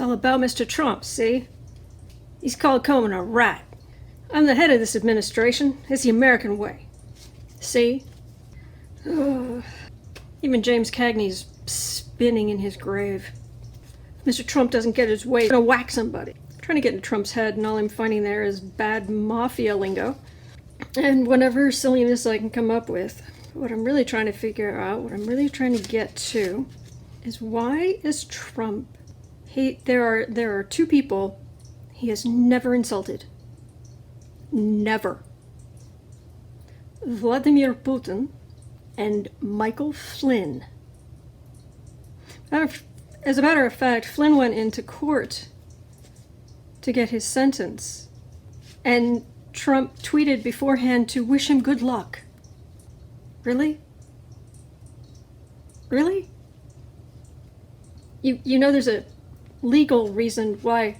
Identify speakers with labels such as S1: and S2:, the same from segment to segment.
S1: all about Mr. Trump, see? He's called Coleman a rat. I'm the head of this administration. It's the American way. See? Ugh. Even James Cagney's spinning in his grave. If Mr. Trump doesn't get his way, he's gonna whack somebody. I'm trying to get into Trump's head, and all I'm finding there is bad mafia lingo. And whatever silliness I can come up with. What I'm really trying to figure out, what I'm really trying to get to, is why is Trump... There are two people he has never insulted. Never. Vladimir Putin and Michael Flynn. As a matter of fact, Flynn went into court to get his sentence, and Trump tweeted beforehand to wish him good luck. Really? Really? You know there's a legal reason why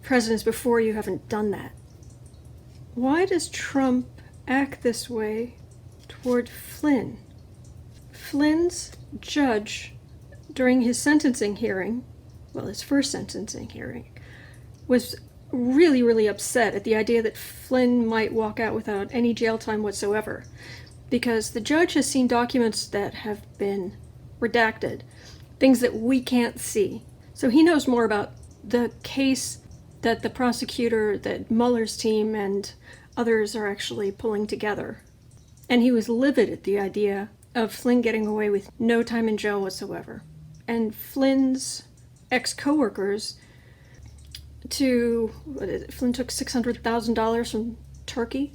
S1: presidents before you haven't done that. Why does Trump act this way toward Flynn? Flynn's judge, during his sentencing hearing, well, his first sentencing hearing, was really, really upset at the idea that Flynn might walk out without any jail time whatsoever, because the judge has seen documents that have been redacted, things that we can't see. So he knows more about the case that the prosecutor, that Mueller's team and others are actually pulling together. And he was livid at the idea of Flynn getting away with no time in jail whatsoever. And Flynn's ex-coworkers Flynn took $600,000 from Turkey.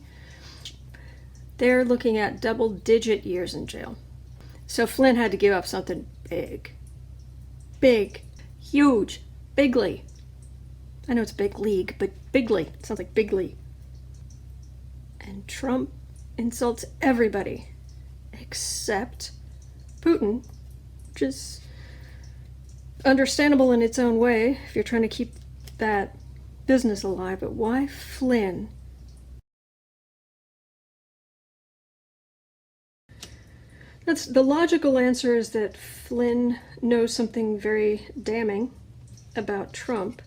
S1: They're looking at double-digit years in jail. So Flynn had to give up something big. Big. Huge. Bigly. I know it's big league, but bigly. It sounds like bigly. And Trump insults everybody except Putin, which is understandable in its own way if you're trying to keep that business alive. But why Flynn? The logical answer is that Flynn knows something very damning about Trump.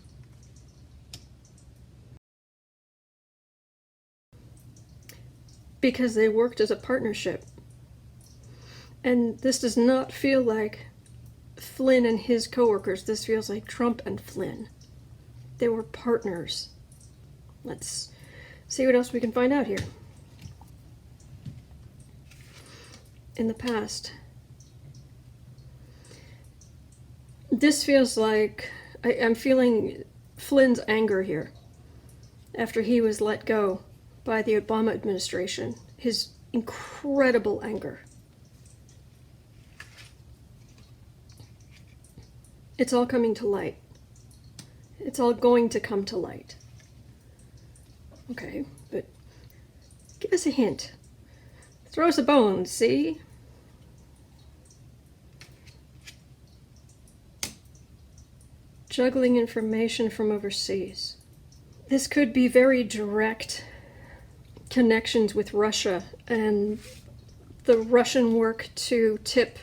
S1: Because they worked as a partnership. And this does not feel like Flynn and his coworkers. This feels like Trump and Flynn. They were partners. Let's see what else we can find out here. In the past. This feels like I'm feeling Flynn's anger here after he was let go by the Obama administration. His incredible anger. It's all coming to light. It's all going to come to light. Okay, but give us a hint. Throw us a bone, see? Juggling information from overseas. This could be very direct connections with Russia and the Russian work to tip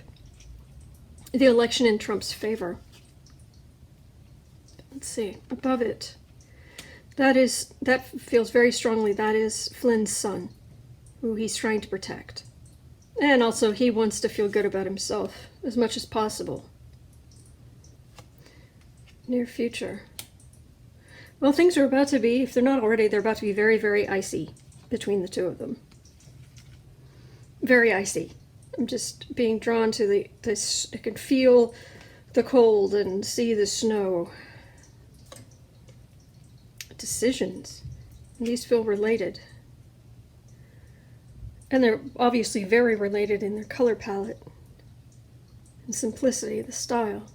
S1: the election in Trump's favor. Let's see, above it. That feels very strongly, that is Flynn's son, who he's trying to protect. And also he wants to feel good about himself as much as possible. Near future. Well, things are about to be, if they're not already, they're about to be very, very icy between the two of them. Very icy. I'm just being drawn to this. I can feel the cold and see the snow. Decisions. These feel related. And they're obviously very related in their color palette and simplicity, the style.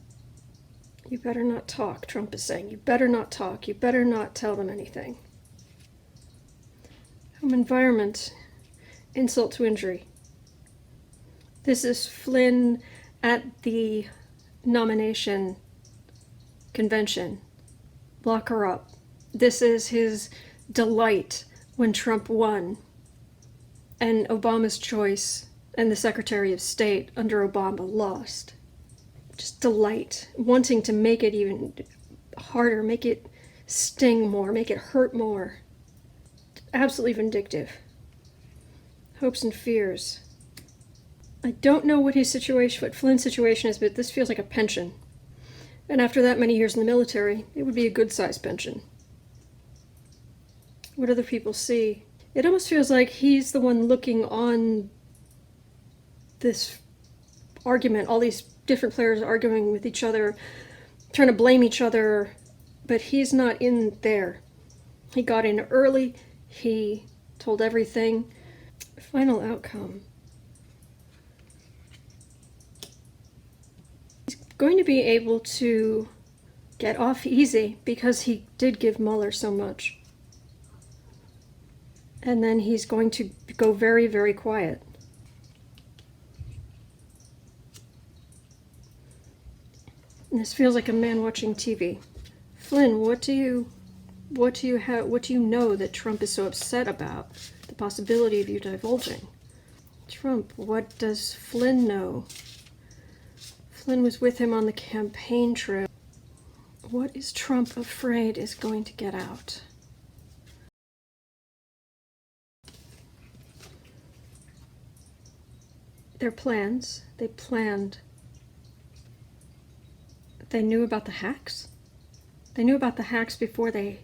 S1: You better not talk, Trump is saying. You better not talk. You better not tell them anything. Home environment. Insult to injury. This is Flynn at the nomination convention. Lock her up. This is his delight when Trump won and Obama's choice and the Secretary of State under Obama lost. just delight, wanting to make it even harder, make it sting more, make it hurt more. Absolutely vindictive. Hopes and fears. I don't know what Flynn's situation is, but this feels like a pension. And after that many years in the military, it would be a good-sized pension. What other people see? It almost feels like he's the one looking on this argument, all these different players arguing with each other, trying to blame each other, but he's not in there. He got in early, he told everything. Final outcome. He's going to be able to get off easy because he did give Mueller so much. And then he's going to go very, very quiet. And this feels like a man watching TV. Flynn, what do you know that Trump is so upset about? The possibility of you divulging. Trump, what does Flynn know? Flynn was with him on the campaign trail. What is Trump afraid is going to get out? Their plans, they planned. They knew about the hacks? They knew about the hacks before it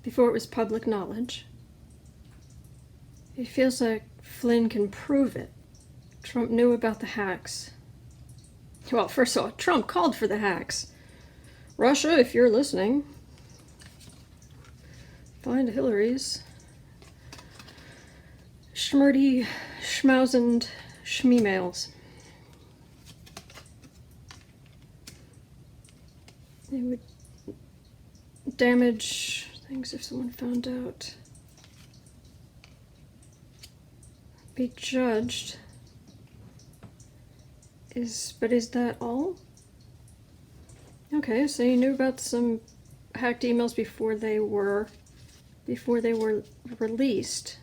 S1: was public knowledge. It feels like Flynn can prove it. Trump knew about the hacks. Well, first of all, Trump called for the hacks. Russia, if you're listening, find Hillary's schmurdy, schmausend schmemails. It would damage things if someone found out. Be judged. But is that all? Okay, so you knew about some hacked emails before they were released.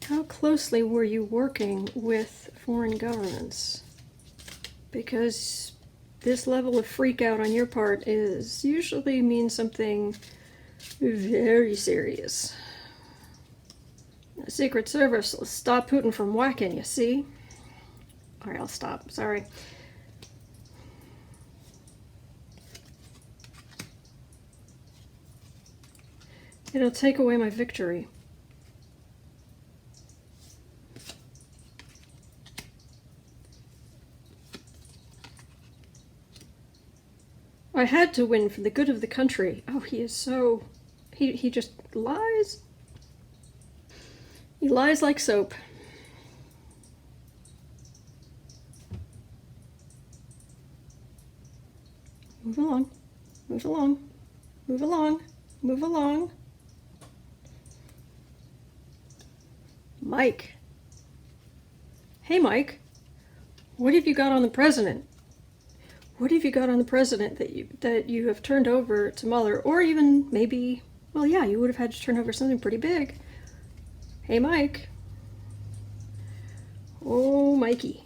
S1: How closely were you working with foreign governments? Because this level of freak out on your part usually means something very serious. The Secret Service will stop Putin from whacking, you see? Alright, I'll stop. Sorry. It'll take away my victory. I had to win for the good of the country. Oh, he is so... He just lies. He lies like soap. Move along. Move along. Move along. Move along. Mike. Hey, Mike. What have you got on the president? What have you got on the president that you have turned over to Mueller? Or even maybe, well, yeah, you would have had to turn over something pretty big. Hey, Mike. Oh, Mikey.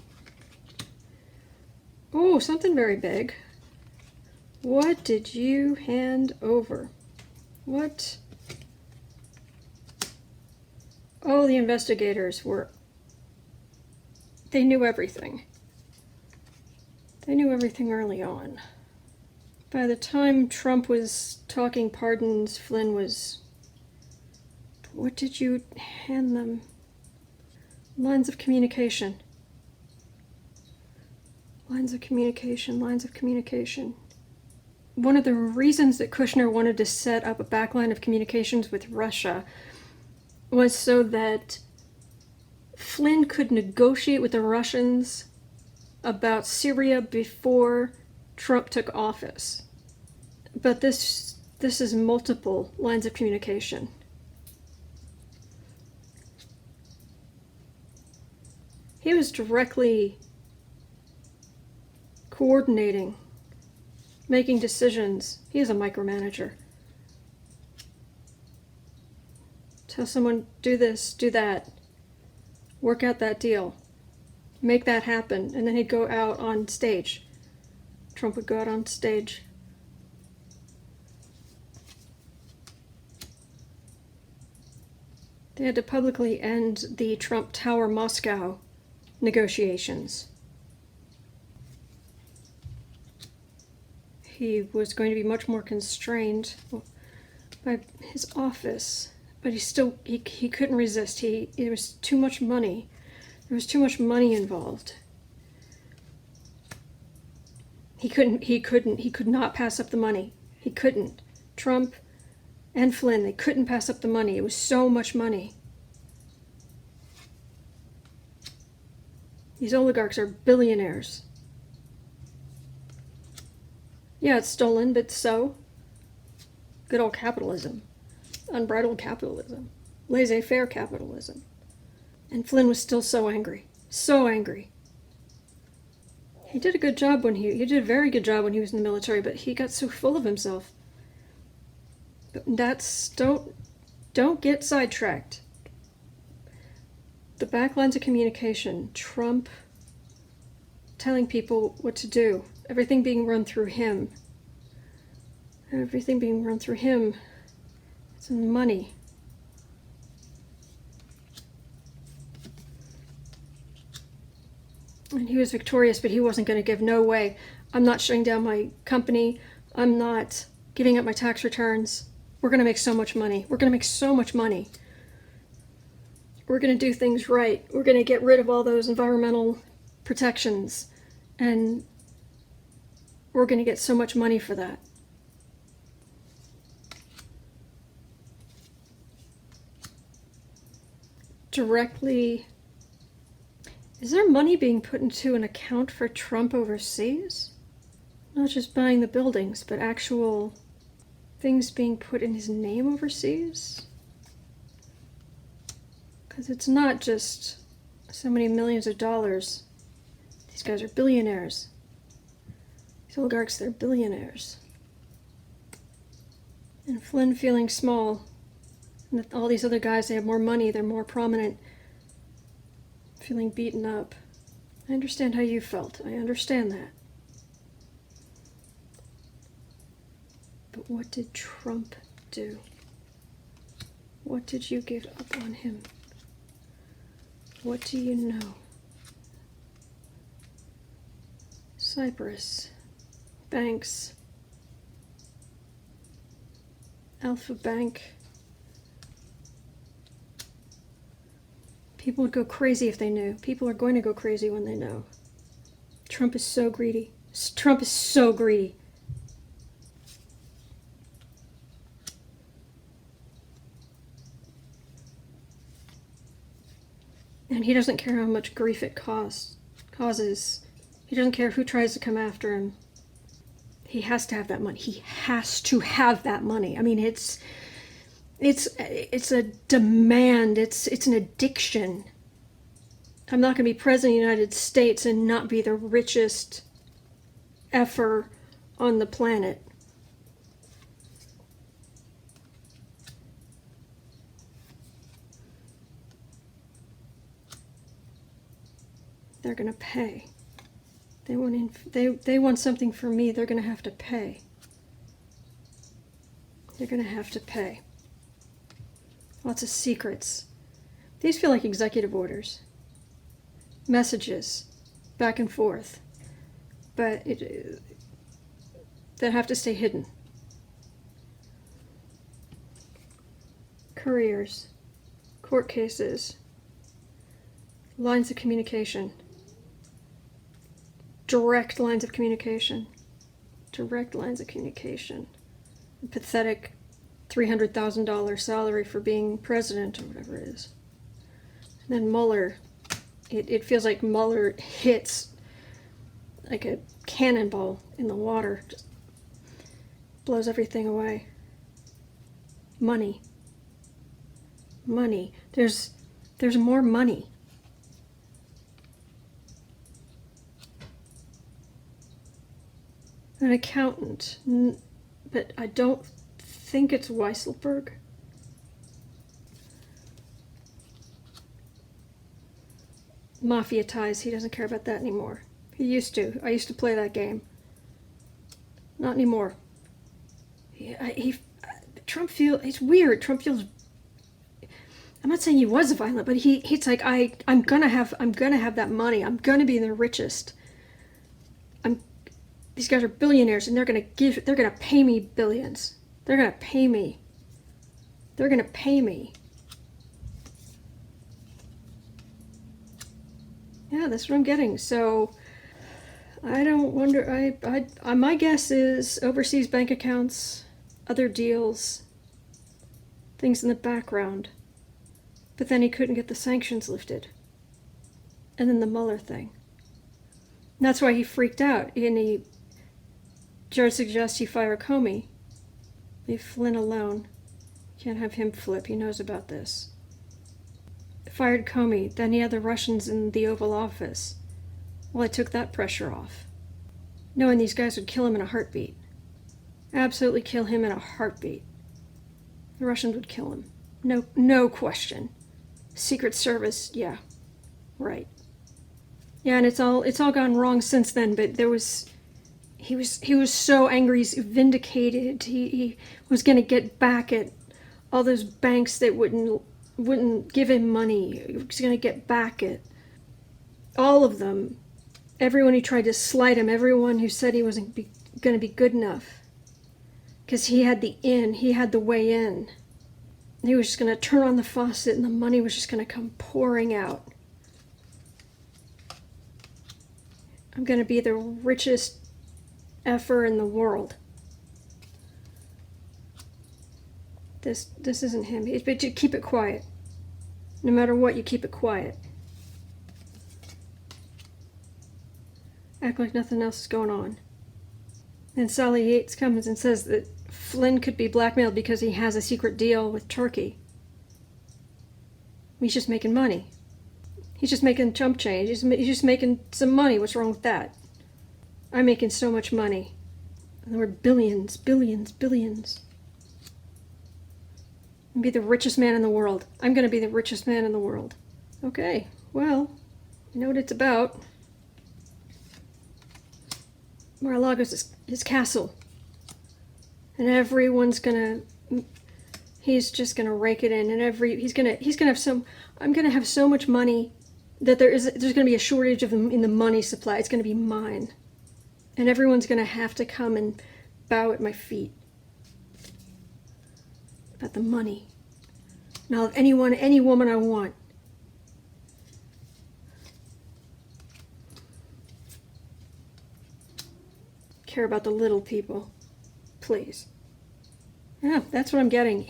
S1: Oh, something very big. What did you hand over? What? Oh, the investigators they knew everything. They knew everything early on. By the time Trump was talking pardons, Flynn was... What did you hand them? Lines of communication. Lines of communication, lines of communication. One of the reasons that Kushner wanted to set up a backline of communications with Russia was so that Flynn could negotiate with the Russians about Syria before Trump took office. But this is multiple lines of communication. He was directly coordinating, making decisions. He is a micromanager. Tell someone, do this, do that, work out that deal. make that happen, and then he'd go out on stage. Trump would go out on stage. They had to publicly end the Trump Tower Moscow negotiations. He was going to be much more constrained by his office, but he couldn't resist. It was too much money. There was too much money involved. He could not pass up the money. He couldn't. Trump and Flynn, they couldn't pass up the money. It was so much money. These oligarchs are billionaires. Yeah, it's stolen, but so. Good old capitalism. Unbridled capitalism. Laissez-faire capitalism. And Flynn was still so angry. So angry. He did a good job he did a very good job when he was in the military, but he got so full of himself. Don't get sidetracked. The back lines of communication, Trump telling people what to do, everything being run through him. Everything being run through him. It's money. And he was victorious, but he wasn't going to give. No way. I'm not shutting down my company. I'm not giving up my tax returns. We're going to make so much money. We're going to make so much money. We're going to do things right. We're going to get rid of all those environmental protections. And we're going to get so much money for that. Directly. Is there money being put into an account for Trump overseas? Not just buying the buildings, but actual things being put in his name overseas? Because it's not just so many millions of dollars. These guys are billionaires. These oligarchs, they're billionaires. And Flynn feeling small. And all these other guys, they have more money, they're more prominent. Feeling beaten up. I understand how you felt. I understand that. But what did Trump do? What did you give up on him? What do you know? Cyprus, banks, Alpha Bank. People would go crazy if they knew. People are going to go crazy when they know. Trump is so greedy. Trump is so greedy. And he doesn't care how much grief it causes. He doesn't care who tries to come after him. He has to have that money. He has to have that money. I mean, it's a demand. It's an addiction. I'm not going to be president of the United States and not be the richest effer on the planet. They're going to pay. They want something from me. They're going to have to pay. They're going to have to pay. Lots of secrets. These feel like executive orders. Messages. Back and forth. But that have to stay hidden. Careers. Court cases. Lines of communication. Direct lines of communication. Direct lines of communication. Pathetic $300,000 salary for being president or whatever it is. And then Mueller. It feels like Mueller hits like a cannonball in the water. Just blows everything away. Money. Money. There's more money. An accountant, but I don't think it's Weisselberg. mafia ties. He doesn't care about that anymore. He used to. I used to play that game. Not anymore. Trump feels, it's weird. Trump feels, I'm not saying he was violent, but he's like, I'm gonna have that money. I'm gonna be the richest. These guys are billionaires, and they're gonna pay me billions. They're gonna pay me. They're gonna pay me. Yeah, that's what I'm getting. So I don't wonder. My guess is overseas bank accounts, other deals, things in the background. But then he couldn't get the sanctions lifted. And then the Mueller thing. And that's why he freaked out. And Jared suggests he fire Comey. Leave Flynn alone. Can't have him flip. He knows about this. Fired Comey. Then he had the Russians in the Oval Office. Well, I took that pressure off. Knowing these guys would kill him in a heartbeat. Absolutely kill him in a heartbeat. The Russians would kill him. No question. Secret Service, yeah. Right. Yeah, and it's all gone wrong since then, but he was so angry, he's vindicated. He was gonna get back at all those banks that wouldn't give him money. He was gonna get back at all of them. Everyone who tried to slight him, everyone who said he wasn't gonna be good enough. Because he had the way in. He was just going to turn on the faucet and the money was just going to come pouring out. I'm going to be the richest effer in the world. This isn't him. But you keep it quiet. No matter what, you keep it quiet. Act like nothing else is going on. And Sally Yates comes and says that Flynn could be blackmailed because he has a secret deal with Turkey. He's just making money. He's just making chump change. He's just making some money. What's wrong with that? I'm making so much money. And there were billions, billions, billions. I'm be the richest man in the world. I'm going to be the richest man in the world. Okay, well, you know what it's about. Mar-a-Lago's his castle. And everyone's he's just gonna rake it in, and he's gonna have I'm gonna have so much money that there's gonna be a shortage of them in the money supply. It's gonna be mine. And everyone's gonna have to come and bow at my feet. About the money. And I'll have any woman I want. Care about the little people. Please. Yeah, that's what I'm getting.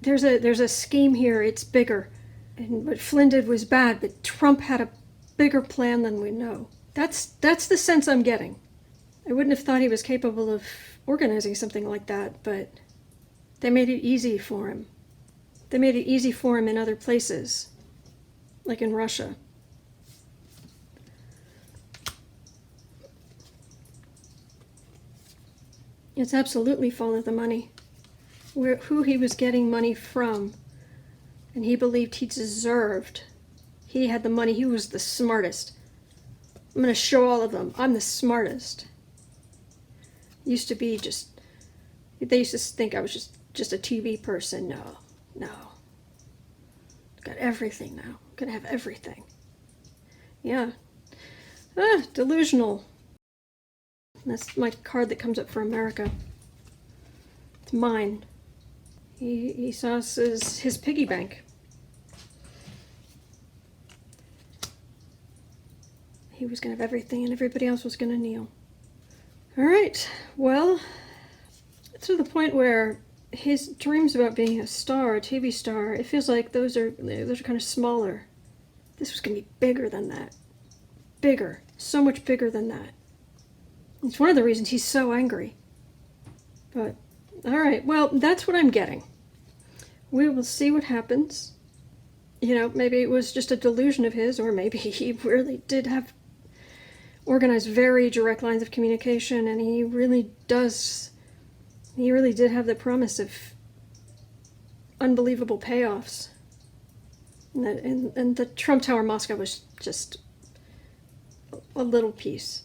S1: There's a scheme here. It's bigger. And what Flynn did was bad, but Trump had a bigger plan than we know. That's the sense I'm getting. I wouldn't have thought he was capable of organizing something like that, but they made it easy for him. They made it easy for him in other places, like in Russia. It's absolutely follow the money. Who he was getting money from. And he believed he deserved. He had the money. He was the smartest. I'm going to show all of them. I'm the smartest. Used to be they used to think I was just a TV person. No. Got everything now. I'm going to have everything. Yeah. Delusional. That's my card that comes up for America. It's mine. He saw us as his piggy bank. He was going to have everything and everybody else was going to kneel. All right, well, to the point where his dreams about being a star, a TV star, it feels like those are kind of smaller. This was going to be bigger than that. Bigger. So much bigger than that. It's one of the reasons he's so angry. But, all right, well, that's what I'm getting. We will see what happens. You know, maybe it was just a delusion of his, or maybe he really did have organized very direct lines of communication, and he really did have the promise of unbelievable payoffs. And the Trump Tower Moscow was just a little piece.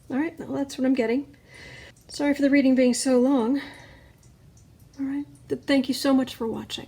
S1: All right, well, that's what I'm getting. Sorry for the reading being so long. All right, thank you so much for watching.